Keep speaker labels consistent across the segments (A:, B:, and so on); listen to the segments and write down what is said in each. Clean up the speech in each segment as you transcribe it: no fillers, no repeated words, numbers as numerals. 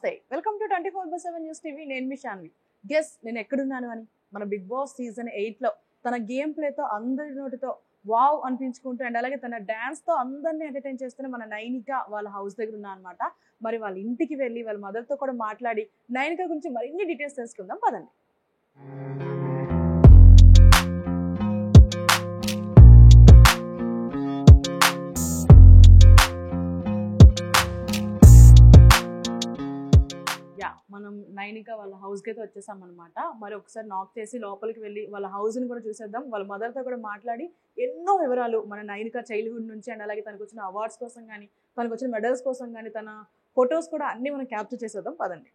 A: నమస్తే, welcome to 24/7 news TV. నేను మీ Shanvi. Guess నేను ఎక్కడున్నాను అని. మన బిగ్ బాస్ సీజన్ 8 లో తన గేమ్ ప్లేతో అందరి నోటితో వావ్ అనిపించుకుంటూ అండ్ అలాగే తన డాన్స్ తో అందరినీ ఎంటర్టైన్ చేస్తున్న మన నైనిక వాళ్ళ హౌస్ దగ్గర ఉన్నా అనమాట. మరి వాళ్ళ ఇంటికి వెళ్ళి వాళ్ళ మదర్ తో కూడా మాట్లాడి నైనిక గురించి మరిన్ని డీటెయిల్స్ తెలుసుకుందాం పదండి. మనం నైనిక వాళ్ళ హౌస్ కి అయితే వచ్చేసాం అనమాట. మరి ఒకసారి నాక్ చేసి లోపలికి వెళ్ళి వాళ్ళ హౌస్ ని కూడా చూసేద్దాం. వాళ్ళ మదర్ తో కూడా మాట్లాడి ఎన్నో వివరాలు మన నైనిక చైల్డ్హుడ్ నుంచి అండ్ అలాగే తనకు వచ్చిన అవార్డ్స్ కోసం కానీ తనకు వచ్చిన మెడల్స్ కోసం కానీ తన ఫొటోస్ కూడా అన్ని మనం క్యాప్చర్ చేసేద్దాం పదండి.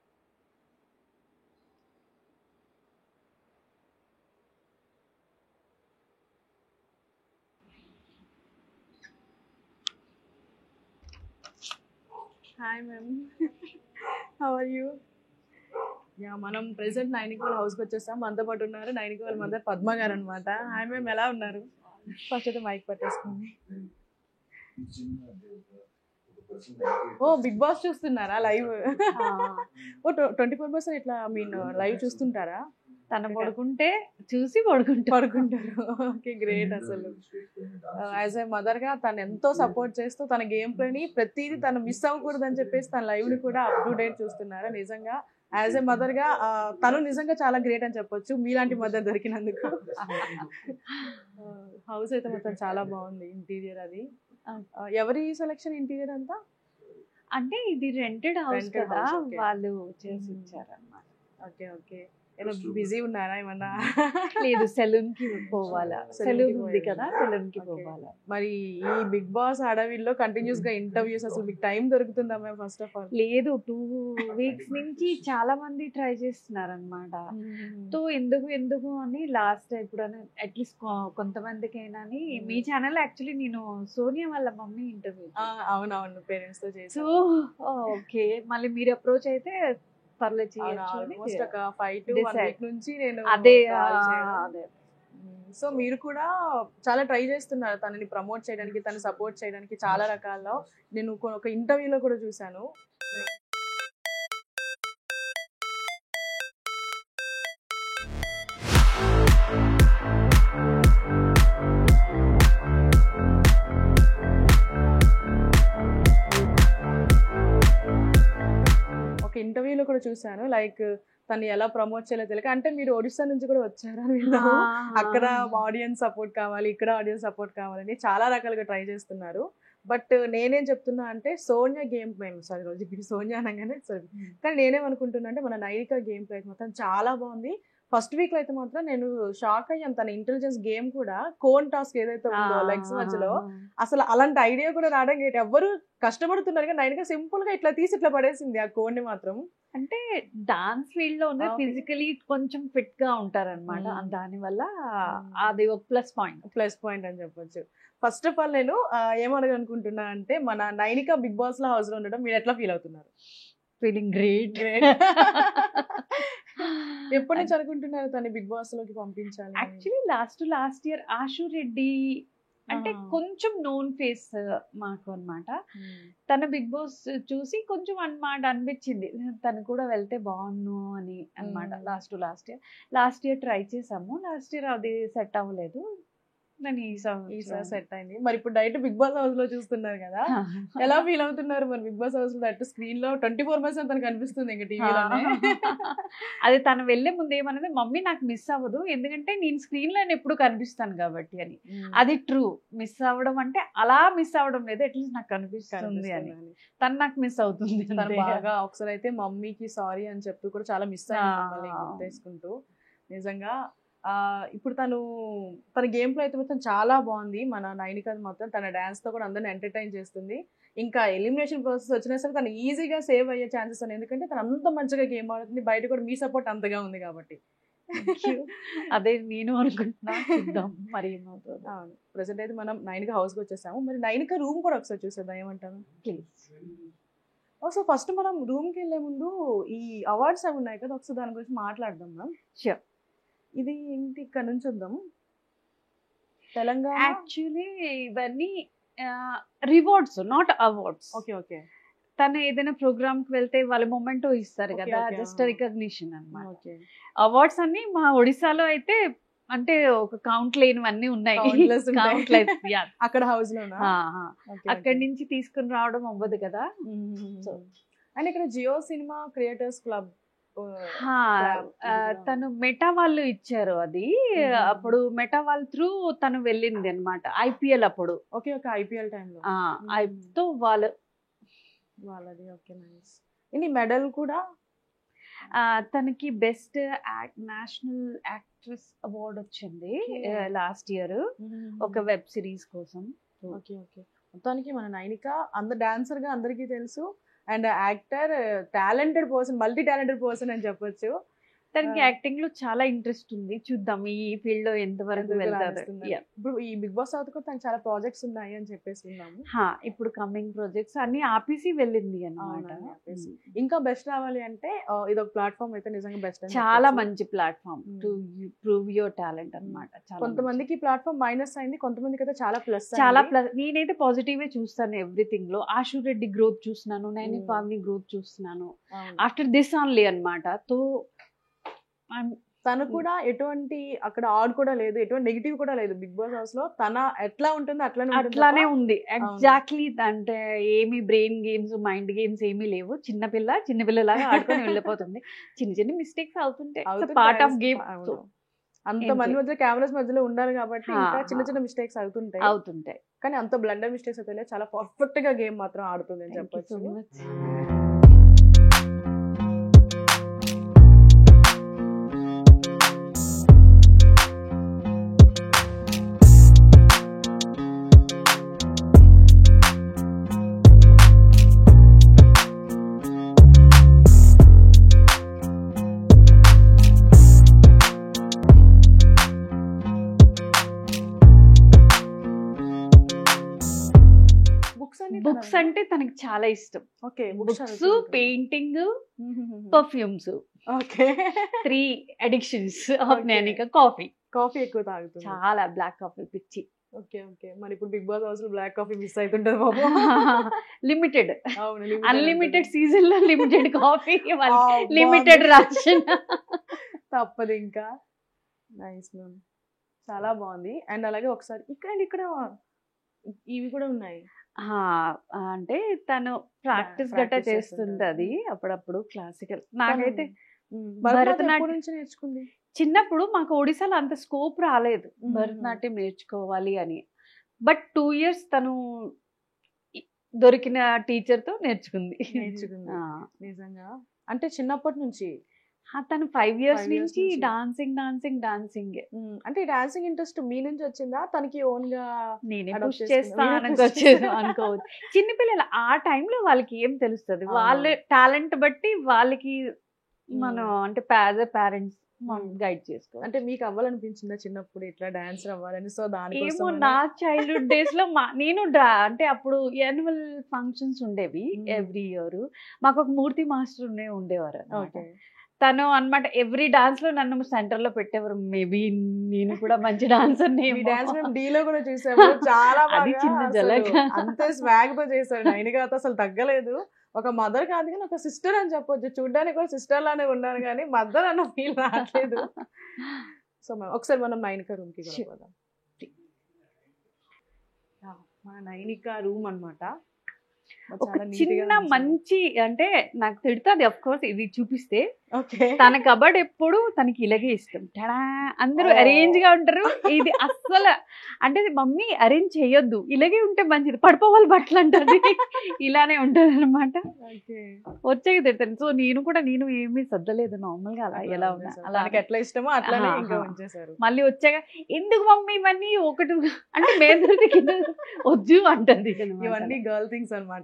A: Hi ma'am, how are you? Yeah, మనం ప్రెసెంట్ నైనిక వాళ్ళ హౌస్కి వచ్చేసాం. మనతో పాటు ఉన్నారు నైనిక వాళ్ళ మదర్ పద్మ గారు అనమాట. హాయ్ మ్యామ్, ఎలా ఉన్నారు? ఫస్ట్ అయితే మైక్ పట్టేసుకోండి. ఓ బిగ్ బాస్ చూస్తున్నారా లైవ్? ఓ 24/7 ఇట్లా మీన్ లైవ్ చూస్తుంటారా?
B: తన పడుకుంటే చూసి పడుకుంటారు.
A: Okay, great. అసలు యాజ్ ఏ మదర్ గా తను ఎంతో సపోర్ట్ చేస్తూ తన గేమ్ ప్లేని ప్రతిదీ తను మిస్ అవ్వకూడదు అని చెప్పేసి తన లైవ్ ని కూడా అప్ టు డేట్ చూస్తున్నారు. నిజంగా యాజ్ ఏ మదర్ గా తను నిజంగా చాలా గ్రేట్ అని చెప్పొచ్చు మీలాంటి మదర్ దొరికినందుకు. హౌస్ అయితే మొత్తం చాలా బాగుంది, ఇంటీరియర్ అది. ఎవరి సెలెక్షన్ ఇంటీరియర్ అంతా?
B: అంటే ఇది రెంటెడ్ హౌస్ కదా, వాళ్ళు చేసి ఇచ్చారన్నమాట.
A: Okay okay. ఎలా బిజీ ఉన్నారా ఏమన్నా?
B: లేదు, సెలూన్ కి పోవాలా, సెలూన్ ఉంది కదా, సెలూన్ కి పోవాలా.
A: మరి ఈ బిగ్ బాస్ అడవిలో కంటిన్యూస్ గా ఇంటర్వ్యూస్, అసలు మీకు టైం దొరుకుతుందా మ్యామ్? ఫస్ట్ ఆఫ్ ఆల్ లేదు,
B: 2 weeks నుంచి చాలా మంది ట్రై చేస్తున్నారు అనమాట. సో ఎందుకు అని లాస్ట్ ఎప్పుడైనా అట్లీస్ట్ కొంతమందికైనా అని మీ ఛానల్ యాక్చువల్లీ నేను సోనియా వాళ్ళ మమ్మీ ఇంటర్వ్యూ.
A: అవునవును, పేరెంట్స్ తో చేసి.
B: సో ఓకే, మళ్ళీ మీరు అప్రోచ్ అయితే పర్లేదు చేయొచ్చు.
A: ఒక 5 to 1 week నుంచి నేను
B: అదే.
A: సో మీరు కూడా చాలా ట్రై చేస్తున్నారు తనని ప్రమోట్ చేయడానికి, తను సపోర్ట్ చేయడానికి చాలా రకాల్లో. నేను ఒక ఇంటర్వ్యూలో కూడా చూసాను. ఇంటర్వ్యూలో కూడా చూసాను, లైక్ తను ఎలా ప్రమోట్ చేయాలో తెలియక. అంటే మీరు ఒడిస్సా నుంచి కూడా వచ్చారా? అక్కడ ఆడియన్స్ సపోర్ట్ కావాలి, ఇక్కడ ఆడియన్స్ సపోర్ట్ కావాలని చాలా రకాలుగా ట్రై చేస్తున్నారు. బట్ నేనేం చెప్తున్నా అంటే సోనియా గేమ్ ప్లే, సారీ రోజు సోనియా అనగానే సరే, కానీ నేనేమనుకుంటున్నా అంటే మన నైనిక గేమ్ ప్లే మొత్తం చాలా బాగుంది. ఫస్ట్ వీక్ లో అయితే మాత్రం నేను షాక్ అయ్యాను. తన ఇంటెలిజెన్స్ గేమ్ కూడా కోన్ టాస్క్ ఏదైతే ఉందో లెగ్స్ మధ్యలో, అసలు అలాంటి ఐడియా కూడా రావడం ఏంటి, ఎవ్వరు కష్టపడుతున్నారు కానీ నైనిక సింపుల్ గా ఇట్లా తీసి ఇట్లా పడేసింది ఆ కోన్ ని మాత్రం.
B: అంటే డాన్స్ ఫీల్డ్ లో ఉన్న ఫిజికలీ కొంచెం ఫిట్ గా ఉంటారనమాట, దాని వల్ల అది ఒక ప్లస్ పాయింట్
A: అని చెప్పొచ్చు. ఫస్ట్ ఆఫ్ ఆల్ నేను ఏమనగనుకుంటున్నా అంటే మన నైనిక బిగ్ బాస్ లో హౌస్ లో ఉండడం మీరు ఎట్లా ఫీల్ అవుతున్నారు?
B: Feeling great.
A: ఎప్పటి నుంచి అనుకుంటున్నారు తను బిగ్ బాస్ లోకి పంపించాలి?
B: యాక్చువల్లీ లాస్ట్ ఇయర్ ఆశు రెడ్డి అంటే కొంచెం నోన్ ఫేస్ మాకు అనమాట. తన బిగ్ బాస్ చూసి కొంచెం అన్నమాట అనిపించింది తను కూడా వెళ్తే బాగున్ను అని అనమాట. లాస్ట్ ఇయర్ ట్రై చేసాము, లాస్ట్ ఇయర్ అది సెట్ అవ్వలేదు,
A: ఈసారి సెట్ అయింది. మరి ఇప్పుడు డైరెక్ట్ బిగ్ బాస్ హౌస్ లో చూస్తున్నారు కదా, ఎలా ఫీల్ అవుతున్నారు మరి? బిగ్ బాస్ హౌస్ లో డైరెక్ట్ స్క్రీన్ లో 24/7 తనకు కనిపిస్తుంది ఇంకా టీవీలోనే.
B: అది తను వెళ్లే ముందు ఏమన్నది, మమ్మీ నాకు మిస్ అవ్వదు ఎందుకంటే నేను స్క్రీన్ లో ఎప్పుడు కనిపిస్తాను కాబట్టి అని. అది ట్రూ, మిస్ అవ్వడం అంటే అలా మిస్ అవ్వడం లేదు, అట్లీస్ట్ నాకు కనిపిస్తుంది అని. తను నాకు మిస్ అవుతుంది
A: బాగా. ఒకసారి అయితే మమ్మీకి సారీ అని చెప్పి కూడా చాలా మిస్ అయ్యింది గుర్తేసుకుంటూ. నిజంగా ఇప్పుడు తన గేమ్ ప్లే అయితే మొత్తం చాలా బాగుంది. మన నైనిక మొత్తం తన డాన్స్ తో కూడా అందరిని ఎంటర్టైన్ చేస్తుంది. ఇంకా ఎలిమినేషన్ ప్రాసెస్ వచ్చినా సరే తను ఈజీగా సేవ్ అయ్యే ఛాన్సెస్ ఉన్నాయి, ఎందుకంటే తను అంత మంచిగా గేమ్ ఆడుతుంది. బయట కూడా మీ సపోర్ట్ అంతగా ఉంది కాబట్టి.
B: అదే నేను అనుకుంటున్నా, మరి ఏమవుతుంది.
A: అవును, ప్రెసెంట్ అయితే మనం నైనిక హౌస్కి వచ్చేసాము. మరి నైనిక రూమ్ కూడా ఒకసారి చూసేద్దాం, ఏమంటారు? సో ఫస్ట్ మనం రూమ్కి వెళ్ళే ముందు ఈ అవార్డ్స్ అవి ఉన్నాయి కదా, ఒకసారి దాని గురించి మాట్లాడదాం మ్యామ్.
B: షూర్.
A: ఇది ఏంటి, ఇక్కడ నుంచి వద్దాం. తెలంగాణ
B: యాక్చువల్లీ ఇవన్నీ rewards, not awards.
A: Okay okay.
B: తను ఏదైనా ప్రోగ్రామ్ కి వెళ్తే వాళ్ళ మొమెంటో ఇస్తారు
A: Okay,
B: కదా,
A: okay,
B: జస్ట్ రికగ్నిషన్ అన్నమాట.
A: ఓకే
B: అవార్డ్స్ అన్ని మా ఒడిశాలో అయితే అంటే ఒక కౌంట్ లేనివన్నీ ఉన్నాయి.
A: Countless ఉంటాయి.
B: Countless, yeah.
A: అక్కడ హౌస్ లోనా Okay,
B: అక్కడి
A: okay.
B: నుంచి తీసుకుని రావడం అవ్వదు కదా.
A: సో అండ్ ఇక్కడ జియో సినిమా క్రియేటర్స్ క్లబ్
B: తను మెటా వాళ్ళు ఇచ్చారు అది. అప్పుడు మెటా వాళ్ళ త్రూ తను వెళ్ళింది అనమాట, IPL అప్పుడు.
A: ఓకే ఓకే IPL టైంలో
B: తో వాళ్ళు
A: వాళ్ళది. Okay nice. ఇన్ని మెడల్ కూడా
B: తనకి బెస్ట్ నేషనల్ యాక్ట్రెస్ అవార్డ్ వచ్చింది లాస్ట్ ఇయర్ ఒక వెబ్ సిరీస్ కోసం.
A: Okay okay. మొత్తానికి మన నైనిక డాన్సర్ గా అందరికీ తెలుసు, and actor, talented person, multi talented person అని చెప్పొచ్చు.
B: తనకి యాక్టింగ్ లో చాలా ఇంట్రెస్ట్ ఉంది. చూద్దాం ఈ ఫీల్డ్ లో ఎంతవరకు వెళ్తారు.
A: ఇప్పుడు ఈ బిగ్ బాస్ తర్వాత కూడా తనకి చాలా ప్రాజెక్ట్స్ ఉన్నాయి అని చెప్పేసి ఉన్నాము.
B: ఇప్పుడు కమింగ్ ప్రాజెక్ట్స్ అన్ని ఆపేసి వెళ్ళింది అన్నమాట.
A: ఇంకా బెస్ట్ రావాలి అంటే ఇది ఒక ప్లాట్ఫామ్ అయితే నిజంగా బెస్ట్,
B: చాలా మంచి platform to prove your talent అన్నమాట.
A: కొంతమందికి ప్లాట్ఫామ్ మైనస్ అయింది, కొంతమందికి అయితే చాలా ప్లస్.
B: చాలా ప్లస్. నేనైతే పాజిటివ్ చూస్తాను ఎవ్రీథింగ్ లో. ఆశు రెడ్డి గ్రోత్ చూస్తున్నాను, నైని పావని గ్రోత్ చూస్తున్నాను ఆఫ్టర్ దిస్ ఓన్లీ అన్నమాట. తో
A: తను కూడా ఎటువంటి అక్కడ ఆడ్ కూడా లేదు, ఎటువంటి నెగిటివ్ కూడా లేదు బిగ్ బాస్ హౌస్ లో. తన ఎట్లా ఉంటుందో
B: అట్లానే ఉంది ఎగ్జాక్ట్లీ. అంటే ఏమి బ్రెయిన్ గేమ్స్, మైండ్ గేమ్స్ ఏమీ లేవు. చిన్నపిల్లలాగా ఆడుకొని వెళ్ళిపోతుంది. చిన్న చిన్న మిస్టేక్స్ అవుతుంటాయి, పార్ట్ ఆఫ్ గేమ్.
A: అంత మంది మధ్య కెమెరాస్ మధ్యలో ఉండాలి కాబట్టి ఇంకా చిన్న చిన్న మిస్టేక్స్ అవుతుంటాయి. కానీ అంత బ్లండర్ మిస్టేక్స్ అయితే చాలా పర్ఫెక్ట్ గా గేమ్ మాత్రం ఆడుతుంది అని చెప్పొచ్చు.
B: బుక్స్ అంటే తనకి చాలా ఇష్టం.
A: Okay,
B: books, painting, perfumes.
A: Okay,
B: 3 addictions of
A: Okay.
B: Nainika. Coffee
A: ఎక్కువ తాగుతుంది,
B: చాలా బ్లాక్ కాఫీ పిచ్చి.
A: Okay okay. మరి ఇప్పుడు బిగ్ బాస్ హౌస్ లో బ్లాక్ కాఫీ మిస్ అవుతుంటది బాబు.
B: లిమిటెడ్,
A: అవును,
B: అన్లిమిటెడ్ సీజన్ లో లిమిటెడ్ కాఫీ, లిమిటెడ్ రాషన్.
A: తప్పదు ఇంకా. నైస్ మ్యామ్, చాలా బాగుంది. అండ్ అలాగే ఒకసారి ఇక్కడ ఇవి కూడా ఉన్నాయి.
B: అంటే తను ప్రాక్టీస్ గట్టా చేస్తుంటది అప్పుడప్పుడు క్లాసికల్. నాకైతే
A: భరతనాట్యం నుంచి నేర్చుకుంది.
B: చిన్నప్పుడు మాకు ఒడిశాలో అంత స్కోప్ రాలేదు భరతనాట్యం నేర్చుకోవాలి అని. బట్ 2 years తను దొరికిన టీచర్ తో నేర్చుకుంది.
A: నిజంగా అంటే చిన్నప్పటి నుంచి
B: తను 5 years నుంచి డాన్సింగ్.
A: అంటే డాన్సింగ్ ఇంట్రెస్ట్ మీ నుంచి వచ్చిందా, తనకి ఓన్ గా
B: నేనే పుష్ చేస్తాను అనుకోవచ్చు. చిన్నపిల్లలు ఆ టైంలో వాళ్ళకి ఏం తెలుస్తుంది, వాళ్ళ టాలెంట్ బట్టి వాళ్ళకి మనం అంటే పేరెంట్స్ గైడ్ చేసుకో.
A: అంటే మీకు అవ్వాలనిపించిందా చిన్నప్పుడు ఇట్లా డాన్సర్ అవ్వాలని? సో
B: ఏమో నా చైల్డ్హుడ్ డేస్ లో నేను అంటే అప్పుడు యాన్యువల్ ఫంక్షన్స్ ఉండేవి ఎవ్రీ ఇయర్. మాకు ఒక మూర్తి మాస్టర్ ఉండేవారు. తను అన్నమాట ఎవ్రీ డాన్స్ లో నన్ను సెంటర్ లో పెట్టేవారు. మేబీ నేను కూడా మంచి డాన్సర్.
A: డీలో కూడా చూసాము, చాలా
B: చిన్న జలక
A: అంతే స్వాగ్ తో చేశాడు. నైనిక అసలు తగ్గలేదు. ఒక మదర్ కాదు కానీ ఒక సిస్టర్ అని చెప్పొచ్చు. చూడ్డానికి కూడా సిస్టర్ లానే ఉన్నారు కానీ మదర్ అన్న ఫీల్ రావట్లేదు. సో ఒకసారి మనం నైనిక రూమ్ కి వెళ్ళిపోదాం. మన నైనిక రూమ్ అన్నమాట.
B: ఒక చిన్న మంచి అంటే నాకు తిడుతుంది అఫ్ కోర్స్ ఇది చూపిస్తే. తన కబడ్ ఎప్పుడు తనకి ఇలాగే ఇష్టం. అందరూ అరేంజ్ గా ఉంటారు, ఇది అస్సలు అంటే మమ్మీ అరేంజ్ చేయొద్దు, ఇలాగే ఉంటే మంచిది, పడిపోవాలి బట్టలు అంటది. ఇలానే ఉంటది అనమాట. వచ్చాక తిడతాను. సో నేను ఏమీ సర్దలేదు, నార్మల్ గా అలా ఎలా ఉన్నా అలా
A: ఎట్లా ఇష్టమో అట్లానే ఇంకా ఉంచేశారు.
B: మళ్ళీ వచ్చాక ఎందుకు మమ్మీ ఇవన్నీ ఒకటి అంటే మేదరికి కింద వద్దు అంటది.
A: ఇవన్నీ గర్ల్ థింగ్స్ అన్నమాట.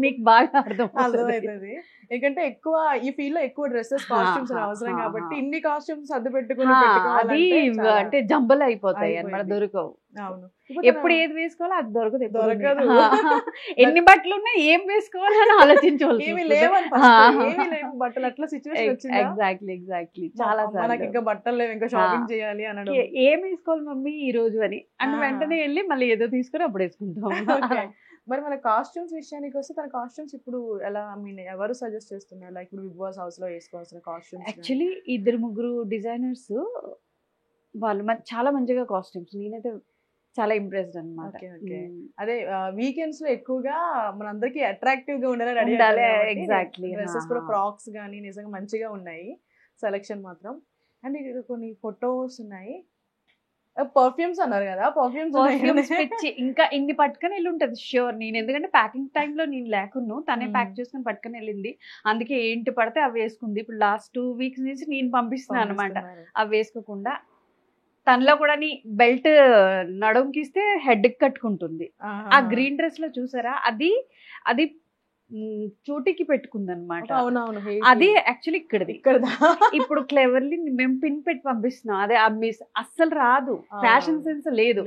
B: మీకు బాగా
A: అర్థమవుతుంది. ఎందుకంటే ఎక్కువ ఈ ఫీల్డ్ లో ఎక్కువ డ్రెస్సెస్, కాస్ట్యూమ్స్ అవసరం కాబట్టి ఇన్ని కాస్ట్యూమ్స్ సర్దు పెట్టుకుని
B: అది అంటే జంబల్ అయిపోతాయి అన్నమాట, దొరకవు.
A: అవును.
B: ఎప్పుడు ఏది వేసుకోవాలో అది దొరకదు ఎప్పుడు.
A: దొరకదు.
B: ఎన్ని బట్టలు ఉన్నాయి ఏం వేసుకోవాలని ఆలోచించవలసి
A: ఏమి
B: వస్తుంది.
A: లేవని ఫస్ట్ ఏమి లేవు బట్టలు, అట్లా సిచ్యువేషన్ వచ్చిందా?
B: ఎగ్జాక్ట్లీ చాలా
A: మనకి ఇంకా బట్టలు లేవు, ఇంకా షాపింగ్ చేయాలి అనడం.
B: ఏం వేసుకోవాలి మమ్మీ ఈ రోజు అని అంటే వెంటనే వెళ్ళి మళ్ళీ ఏదో తీసుకొని అప్పుడు వేసుకుంటాం.
A: Okay. మరి మన కాస్ట్యూమ్స్ విషయానికి వస్తే తన కాస్ట్యూమ్స్ ఇప్పుడు ఎలా, ఐ మీన్ ఎవరు సజెస్ట్ చేస్తున్నారు, లైక్ ఇప్పుడు బిగ్ బాస్ హౌస్ లో వేసుకోవాల్సిన కాస్ట్యూమ్స్?
B: యాక్చువల్లీ 2-3 డిజైనర్స్ వాళ్ళు చాలా మంచిగా కాస్ట్యూమ్స్, నేనైతే చాలా ఇంప్రెస్డ్ అనమాట.
A: అదే వీకెండ్స్ లో ఎక్కువగా మనందరికి అట్రాక్టివ్ గా ఉండాలని రెడీ
B: ఉండాలి. ఎగ్జాక్ట్లీ
A: డ్రెస్సెస్ కూడా ఫ్రాక్స్ గానీ నిజంగా మంచిగా ఉన్నాయి సెలెక్షన్ మాత్రం. అండ్ ఇక్కడ కొన్ని ఫొటోస్ ఉన్నాయి. పర్ఫ్యూమ్స్ అన్నారు కదా, పర్ఫ్యూమ్స్
B: పిచ్చి ఇంకా ఇన్ని పట్టుకొని వెళ్ళి ఉంటది ష్యూర్. నేను ఎందుకంటే ప్యాకింగ్ టైంలో నేను లేకున్నా, తనే ప్యాక్ చేసుకుని పట్టుకొని వెళ్ళింది. అందుకే ఏంటి పడితే అవి వేసుకుంది. ఇప్పుడు లాస్ట్ 2 weeks నుంచి నేను పంపిస్తున్నాను అనమాట అవి వేసుకోకుండా. తనలో కూడా నీ బెల్ట్ నడుంకి ఇస్తే హెడ్ కట్టుకుంటుంది. ఆ గ్రీన్ డ్రెస్ లో చూసారా, అది అది చోటికి పెట్టుకుంది అనమాట. అది యాక్చువల్లీ ఇక్కడది. ఇప్పుడు క్లెవర్లీ మేము పిన్ పెట్టి పంపిస్తున్నాం. అదే మిస్ అస్సలు రాదు, ఫ్యాషన్ సెన్స్ లేదు.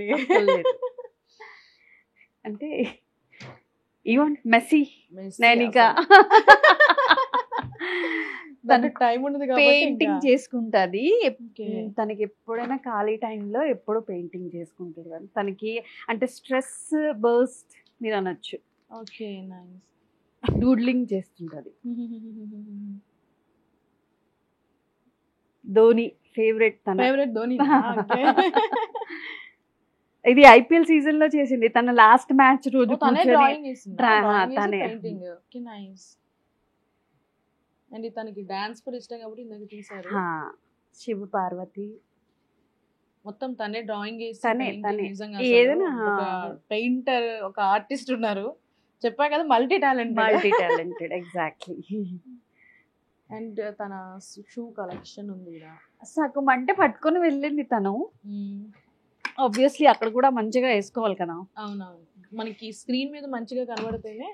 B: అంటే ఈవెన్ మెస్సీ నైనికా పెయింటింగ్ చేసుకుంటది. తనకి ఎప్పుడైనా ఖాళీ టైంలో ఎప్పుడో పెయింటింగ్ చేసుకుంటుంది. తనకి అంటే స్ట్రెస్ బర్స్ట్ మీరు అనొచ్చు.
A: Okay, nice.
B: డూడ్లింగ్ చేస్తుంటది. ధోని ఫేవరెట్, తన
A: ఫేవరెట్ ధోని.
B: ఇది IPL సీజన్ లో చేసింది. తన లాస్ట్ మ్యాచ్ రోజు
A: తనే. అండ్ తనకి డాన్స్ కూడా ఇష్టం కాబట్టి ఇందాక తీశారు.
B: శివ పార్వతి
A: మొత్తం తనే డ్రాయింగ్ చేసి
B: ఏదైనా
A: పెయింటర్, ఒక ఆర్టిస్ట్ ఉన్నారు. చెప్పా కదా, మల్టీ టాలెంటెడ్.
B: ఎగ్జాక్ట్లీ.
A: అండ్ తన షూ కలెక్షన్ ఉంది.
B: సగం అంటే పట్టుకొని వెళ్ళింది తను. ఆబ్వియస్లీ అక్కడ కూడా మంచిగా వేసుకోవాలి కదా.
A: అవునవును, మనకి స్క్రీన్ మీద మంచిగా కనబడితేనే.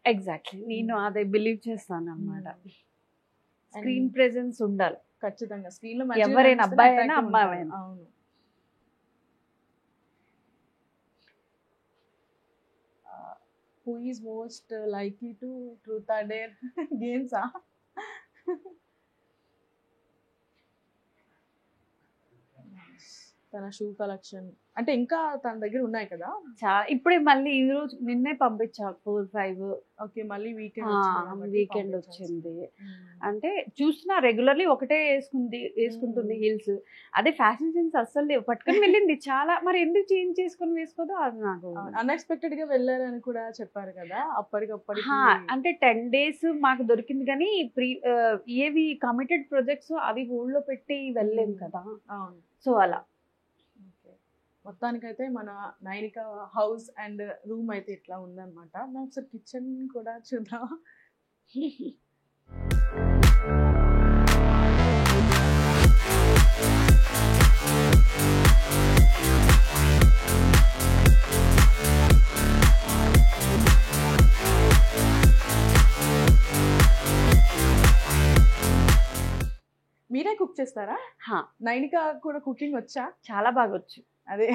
B: ఎగ్జాక్ట్లీ, నేను అదే బిలీవ్ చేస్తాను అన్నమాట. స్క్రీన్ ప్రెజెన్స్ ఉండాలి
A: ఖచ్చితంగా స్క్రీన్ లో.
B: ఎవరైనా అబ్బాయి అయినా అమ్మాయి అయినా.
A: అవును. Who is most likely to truth or dare games? తన షూ కలెక్షన్ అంటే ఇంకా తన దగ్గర ఉన్నాయి కదా
B: చాలా. ఇప్పుడే మళ్ళీ ఈ రోజు నిన్నే పంపించా 4-5.
A: ఓకే, మళ్ళీ
B: వీకెండ్ వచ్చింది. అంటే చూసినా రెగ్యులర్లీ ఒకటే వేసుకుంటుంది హీల్స్. అదే ఫ్యాషన్ సెన్స్ అస్సలు లేవు, పట్టుకొని వెళ్ళింది చాలా. మరి ఎందుకు చేంజ్ చేసుకొని వేసుకోదో అది నాకు.
A: అన్ఎక్స్పెక్టెడ్ గా వెళ్ళారని కూడా చెప్పారు కదా అప్పటికప్పటి.
B: అంటే 10 days మాకు దొరికింది కానీ ఏవి కమిటెడ్ ప్రాజెక్ట్స్ అవి హోల్డ్ లో పెట్టి వెళ్ళలేము కదా. సో అలా
A: మొత్తానికైతే మన నైనిక హౌస్ అండ్ రూమ్ అయితే ఇట్లా ఉందన్నమాట. మనం ఒకసారి కిచెన్ కూడా చూద్దాం. మీరే కుక్ చేస్తారా? నైనిక కూడా కుకింగ్ వచ్చా?
B: చాలా బాగా వచ్చు.
A: అదే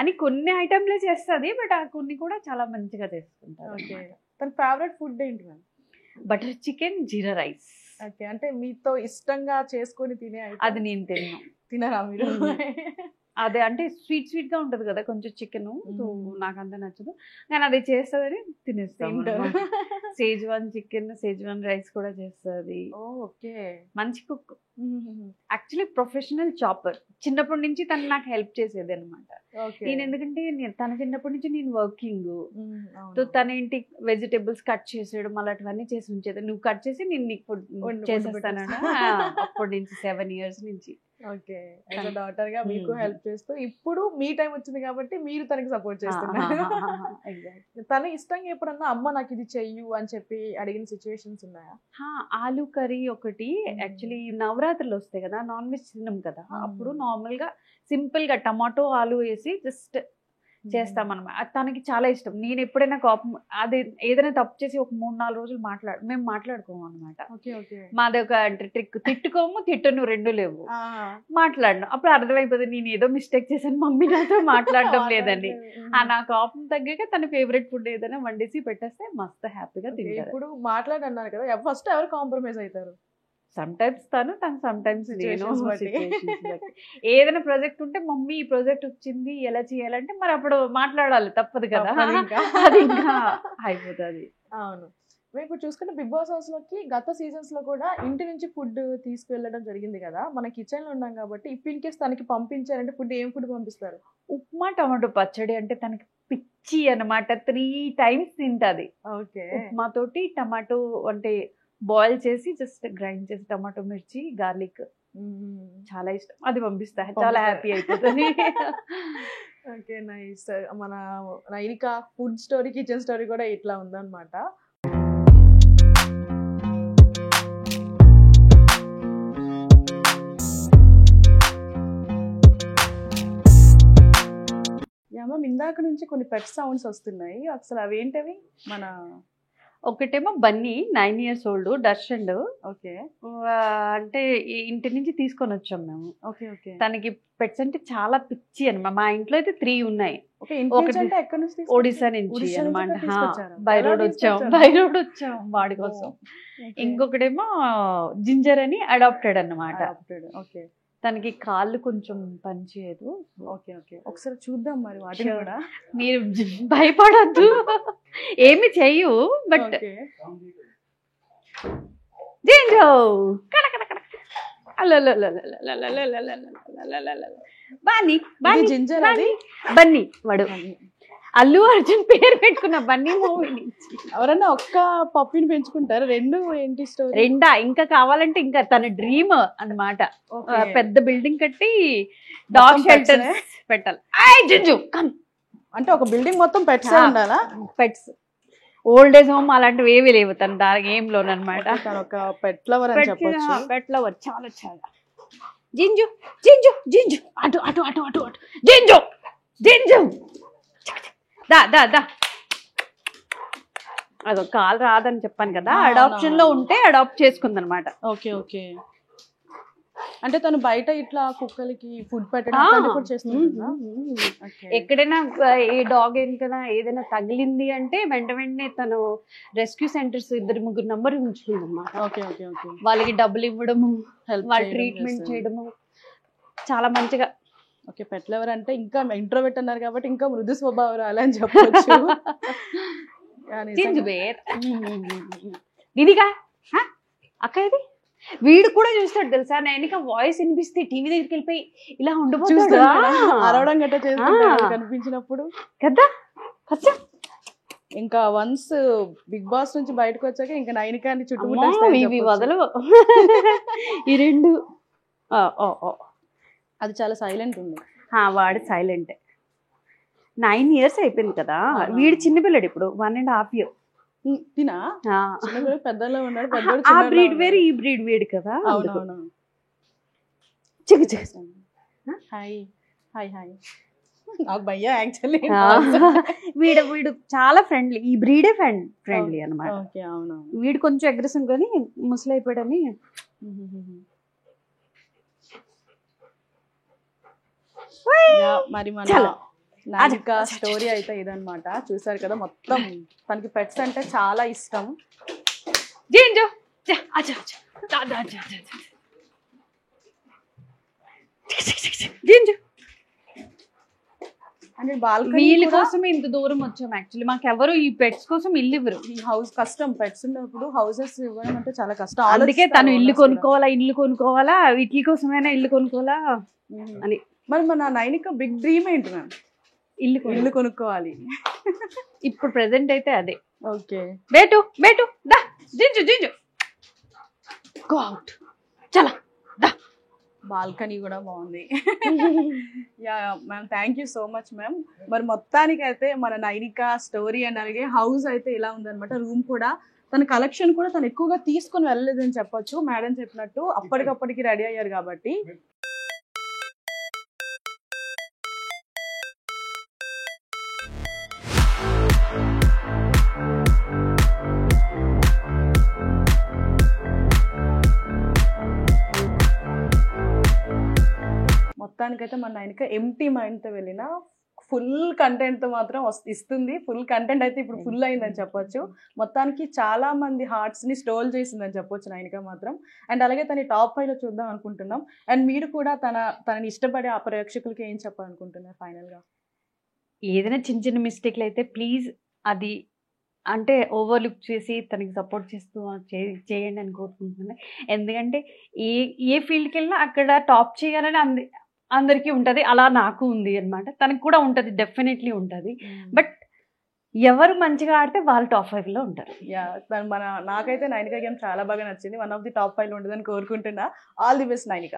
B: అని కొన్ని ఐటమ్లే చేస్తుంది, బట్ ఆ కొన్ని కూడా చాలా మంచిగా చేసుకుంటారు.
A: తన ఫేవరెట్ ఫుడ్ ఏంటి మ్యామ్?
B: బటర్ చికెన్, జీరా రైస్.
A: ఓకే, అంటే మీతో ఇష్టంగా చేసుకొని తినే
B: అది నేను
A: తినరా మీరు?
B: అదే అంటే స్వీట్ గా ఉంటది కదా కొంచెం చికెన్, నాకు అంత నచ్చదు. నేను అది చేస్తుందని తినేస్తాను. సేజ్వాన్ చికెన్, సేజ్వాన్ రైస్ కూడా చేస్తుంది.
A: ఓకే,
B: మంచి కుక్. Actually professional chopper. చిన్నప్పటి నుంచి తను నాకు హెల్ప్ చేసేది అనమాట. నేను ఎందుకంటే తన చిన్నప్పటి నుంచి నేను వర్కింగ్, తనేంటి వెజిటేబుల్స్ కట్ చేసేయడం అలాంటివన్నీ చేసి ఉంచేది. నువ్వు కట్ చేసి నేను నీకు ఫుడ్ చేసేస్తాను అప్పటి నుంచి 7 years నుంచి.
A: ఓకే, డాటర్ గా మీకు హెల్ప్ చేస్తూ ఇప్పుడు మీ టైం వచ్చింది కాబట్టి మీరు తనకి సపోర్ట్ చేస్తున్నారు. తను ఇష్టంగా ఎప్పుడన్నా అమ్మ నాకు ఇది చెయ్యు అని చెప్పి అడిగిన సిచ్యువేషన్స్ ఉన్నాయా?
B: ఆలు కర్రీ ఒకటి. యాక్చువల్లీ నవరాత్రులు వస్తాయి కదా, నాన్ వెజ్ తిన్నాం కదా, అప్పుడు నార్మల్ గా సింపుల్ గా టమాటో ఆలు వేసి జస్ట్ చేస్తామన్నమాట. తనకి చాలా ఇష్టం. నేను ఎప్పుడైనా కోపం అది ఏదైనా తప్పు చేసి ఒక 3-4 రోజులు మేము మాట్లాడుకోము అనమాట. మాది ఒక ట్రిక్, తిట్టుకోము తిట్టను రెండు లేవు, మాట్లాడను. అప్పుడు అర్థమైపోతుంది నేను ఏదో మిస్టేక్ చేశాను, మమ్మీ నాతో మాట్లాడడం లేదని. నా కోపం తగ్గాక తన ఫేవరెట్ ఫుడ్ ఏదైనా వండేసి పెట్టేస్తే మస్తు హ్యాపీగా తింటారు.
A: ఇప్పుడు మాట్లాడన్నారు కదా, ఫస్ట్ ఎవరు కాంప్రమైజ్ అవుతారు?
B: సమ్టైమ్స్ తను సమ్టైమ్స్ నేను. ఏదైనా ప్రాజెక్ట్ ఉంటే మమ్మీ ఈ ప్రాజెక్ట్ వచ్చింది ఎలా చేయాలంటే మరి అప్పుడు మాట్లాడాలి, తప్పదు కదా, అది ఇంకా అయిపోతుంది.
A: అవును. మేము ఇప్పుడు చూసుకుంటే బిగ్ బాస్ హౌస్ లోకి గత సీజన్స్ లో కూడా ఇంటి నుంచి ఫుడ్ తీసుకువెళ్ళడం జరిగింది కదా, మన కిచెన్ లో ఉన్నాం కాబట్టి ఇప్పుడు ఇన్ కేస్ తనకి పంపించారంటే ఫుడ్ ఏం ఫుడ్ పంపిస్తారు?
B: ఉప్మా టమాటో పచ్చడి అంటే తనకి పిచ్చి అన్నమాట. 3 times తింటది. ఉప్మా తోటి టమాటో అంటే బాయిల్ చేసి జస్ట్ గ్రైండ్ చేసి టమాటో మిర్చి గార్లిక్ చాలా ఇష్టం, అది పంపిస్తా, చాలా హ్యాపీ అయిపోతుంది.
A: Okay, nice. మన Nainika food story, kitchen story కూడా ఇట్లా ఉందన్నమాట. ఇందాక నుంచి కొన్ని పెట్ సౌండ్స్ వస్తున్నాయి, అసలు అవేంటవి? మన
B: ఒకటేమో Bunny 9 years old Darshan.
A: Okay,
B: అంటే ఇంటి నుంచి తీసుకొని వచ్చాం మేము.
A: Okay okay.
B: తనకి పెట్స్ అంటే చాలా పిచ్చి అనమాట. మా ఇంట్లో అయితే 3 ఉన్నాయి. ఒడిశా నుంచి అనమాట. బై రోడ్ వచ్చాం వాడి కోసం. ఇంకొకటేమో జింజర్ అని అడాప్టెడ్ అన్నమాట.
A: ఓకే,
B: తనకి కాళ్ళు కొంచెం పనిచేయదు.
A: ఓకే ఓకే, ఒకసారి చూద్దాం మరి వాటిని కూడా.
B: మీరు భయపడద్దు, ఏమి చెయ్యు. బట్ బన్నీ వాడు అల్లు అర్జున్ పేరు పెట్టుకున్న బన్నీ మూవీ నుంచి.
A: ఎవరన్నా ఒక్క పప్పిని పెంచుకుంటారు, రెండు ఏంటి స్టోరీ?
B: రెండా? ఇంకా కావాలంటే ఇంకా తన డ్రీమ్ అన్నమాట. పెద్ద బిల్డింగ్ కట్టి డాగ్ షెల్టర్ పెట్టాలి.
A: అంటే ఒక బిల్డింగ్ మొత్తం పెట్స్ ఉండాలా?
B: పెట్స్, ఓల్డ్ ఏజ్ హోమ్ అలాంటివి ఏవి లేవు తన గేమ్ లోనమాట.
A: ఒక పెట్ లవర్ అని చెప్పొచ్చు.
B: పెట్ లవర్ చాలా చాలా. జింజు జింజు జింజు అటు అటు అటు అటు అటు జింజు జింజు దా దా దా. అదో కాల్ రాదని చెప్పాను కదా, అడాప్షన్ లో ఉంటే అడాప్ట్ చేసుకుందనమాట.
A: Okay okay. అంటే తను బయట ఇట్లా కుక్కలకి ఫుడ్ పెట్టడం చేస్తుందా?
B: ఎక్కడైనా ఏ డాగ్ ఏంటైనా ఏదైనా తగిలింది అంటే వెంటనే తను రెస్క్యూ సెంటర్స్ 2-3 నంబర్ ఉంచుకుందన్నమాట.
A: Okay okay okay.
B: వాళ్ళకి డబ్బులు ఇవ్వడము, వాళ్ళ ట్రీట్మెంట్ చేయడము చాలా మంచిగా.
A: ఓకే, పెట్ లవర్ అంటే ఇంకా ఇంట్రోవర్ట్ అన్నారు కాబట్టి ఇంకా మృదు స్వభావాలు అని చెప్పొచ్చు.
B: దీనిగా అక్క ఇది వీడు కూడా చూస్తాడు తెలుసా. నేను వాయిస్ వినిపిస్తే టీవీ దగ్గరికి వెళ్ళిపోయి ఇలా ఉండిపోతాడు,
A: అరవడం గట్ట చేస్తాడు కనిపించినప్పుడు
B: కదా.
A: ఇంకా వన్స్ బిగ్ బాస్ నుంచి బయటకు వచ్చాక ఇంకా నైనికాని చుట్టూ
B: ఇవి వదలు ఈ రెండు.
A: అది చాలా సైలెంట్ ఉంది.
B: వాడు సైలెంట్. 9 years అయిపోయింది కదా. వీడు చిన్నపిల్లడు ఇప్పుడు 1.5 years.
A: తినా పెద్దలో ఉన్నాడు.
B: ఆ బ్రీడ్ వేరు ఈ బ్రీడ్ వేడు కదా.
A: Hi hi hi. నాకు భయ్యా యాక్చువల్లీ
B: వీడు చాలా ఫ్రెండ్లీ. ఈ బ్రీడే ఫ్రెండ్లీ అనమాట. వీడు కొంచెం అగ్రెసివ్ కానీ ముసలి అయిపోయాడని.
A: మరి మన నైనిక స్టోరీ అయితే ఇదన్నమాట. చూసారు కదా, మొత్తం తనకి పెట్స్ అంటే చాలా ఇష్టం. అంటే
B: వీళ్ళ కోసం ఇంత దూరం వచ్చాం. యాక్చువల్లీ మాకెవరు ఈ పెట్స్ కోసం ఇల్లు ఇవ్వరు.
A: ఈ హౌస్ కష్టం, పెట్స్ ఉన్నప్పుడు హౌసెస్ ఇవ్వడం అంటే చాలా కష్టం.
B: అందుకే తను ఇల్లు కొనుక్కోవాలా వీటి కోసమైనా ఇల్లు కొనుక్కోవాలా అని.
A: మరి మన నైనిక బిగ్ డ్రీమ్ ఏంటి మ్యామ్? ఇల్లు కొనుక్కోవాలి.
B: ఇప్పుడు ప్రెసెంట్ అయితే అదే.
A: ఓకే,
B: బేటు దా జింజు జింజు గో అవుట్ చలా దా.
A: బాల్కనీ కూడా బాగుంది. Yeah ma'am, thank you so much ma'am. మరి మొత్తానికి అయితే మన నైనిక స్టోరీ అండ్ అలాగే హౌస్ అయితే ఇలా ఉందన్నమాట. రూమ్ కూడా తన కలెక్షన్ కూడా తను ఎక్కువగా తీసుకొని వెళ్ళలేదని చెప్పొచ్చు. మేడం చెప్పినట్టు అప్పటికప్పటికి రెడీ అయ్యారు కాబట్టి. మొత్తానికైతే మన నైనిక ఎంటీ మైండ్తో వెళ్ళిన ఫుల్ కంటెంట్తో మాత్రం ఇస్తుంది. ఫుల్ కంటెంట్ అయితే ఇప్పుడు ఫుల్ అయిందని చెప్పొచ్చు. మొత్తానికి చాలా మంది హార్ట్స్ని స్టోల్ చేసిందని చెప్పొచ్చు నైనిక మాత్రం. అండ్ అలాగే తన టాప్ 5లో చూద్దాం అనుకుంటున్నాం. అండ్ మీరు కూడా తనని ఇష్టపడే ఆ ప్రేక్షకులకి ఏం చెప్పాలనుకుంటున్నారు ఫైనల్గా?
B: ఏదైనా చిన్న చిన్న మిస్టేక్లు అయితే ప్లీజ్ అది అంటే ఓవర్లుక్ చేసి తనకి సపోర్ట్ చేస్తూ చేయండి అని కోరుకుంటున్నాను. ఎందుకంటే ఏ ఫీల్డ్కి వెళ్ళినా అక్కడ టాప్ చేయాలని అందరికీ ఉంటుంది. అలా నాకు ఉంది అనమాట. తనకు కూడా ఉంటుంది, డెఫినెట్లీ ఉంటుంది. బట్ ఎవరు మంచిగా ఆడితే వాళ్ళు టాప్ 5లో ఉంటారు.
A: నాకైతే నైనిక గేమ్ చాలా బాగా నచ్చింది. వన్ ఆఫ్ ది టాప్ 5లో ఉంటుందని కోరుకుంటున్నా. All the best Nainika.